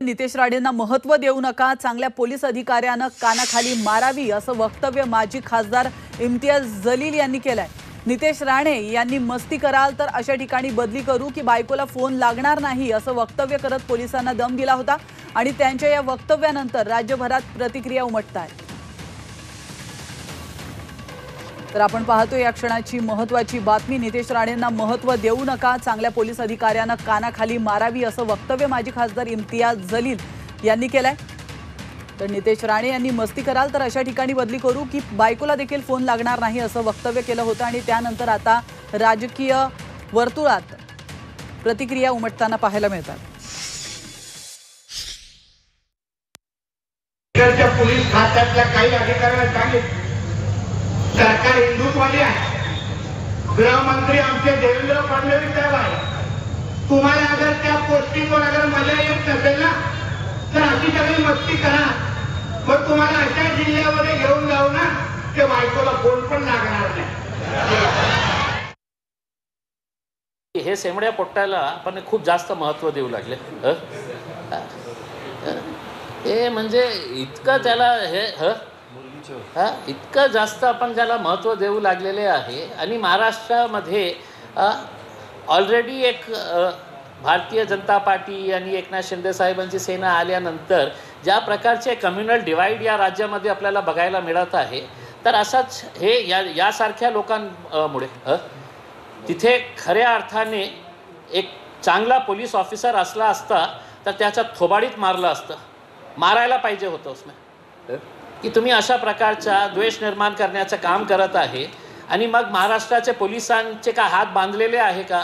नितेश राणेंना महत्त्व देऊ नका, चांगल्या पोलीस अधिकाऱ्यानं कानाखाली मारावी असं वक्तव्य माजी खासदार इम्तियाज जलील यांनी केलंय। नितेश राणे यांनी मस्ती कराल तर अशा ठिकाणी बदली करू की बायकोला फोन लागणार नाही असं वक्तव्य करत पोलिसांना दम दिला होता आणि त्यांच्या या वक्तव्यानंतर राज्यभरात प्रतिक्रिया उमटतायत। तर आपण पाहतो या क्षणाची महत्त्वाची बातमी। नितेश राणेंना महत्त्व देऊ नका, चांगल्या पोलीस अधिकाऱ्यानं कानाखाली मारावी असं वक्तव्य माजी खासदार इम्तियाज जलील यांनी केलंय। तर नितेश राणे यांनी मस्ती कराल तर अशा ठिकाणी बदली करू की बायकोला देखील फोन लागणार नाही असं वक्तव्य केलं होतं आणि त्यानंतर आता राजकीय वर्तुळात प्रतिक्रिया उमटताना पाहायला मिळतात। पोलीस खात्यातल्या काही अधिकाऱ्यांना सांगितलं सरकार हिंदुत्ववादी आहे, गृहमंत्री आमचे देवेंद्र फडणवीस साहेब आहे, तुम्हाला अगर त्या पोस्टिंगवर अगर मजा येत नसेल ना तर अशी सगळी मस्ती करा, मग तुम्हाला अशा जिल्ह्यामध्ये घेऊन जाऊ ना ते बायकोला फोन पण लागणार नाही। हे सेमड्या पोट्टाला आपण खूप जास्त महत्त्व देऊ लागले। हे म्हणजे इतकं त्याला इतकं जास्त आपण त्याला महत्त्व देऊ लागलेले आहे। आणि महाराष्ट्रामध्ये ऑलरेडी एक भारतीय जनता पार्टी आणि एकनाथ शिंदे साहेबांची सेना आल्यानंतर ज्या प्रकारचे कम्युनल डिवाइड या राज्यामध्ये आपल्याला बघायला मिळत आहे, तर असाच हे यासारख्या लोकांमुळे तिथे खऱ्या अर्थाने एक चांगला पोलीस ऑफिसर असला असता तर त्याच्या थोबाडीत मारलं असतं, मारायला पाहिजे होतं उसने, की तुम्ही अशा प्रकारचा द्वेष निर्माण करण्याचं काम करत आहे। आणि मग महाराष्ट्राचे पोलिसांचे का हात बांधलेले आहे का?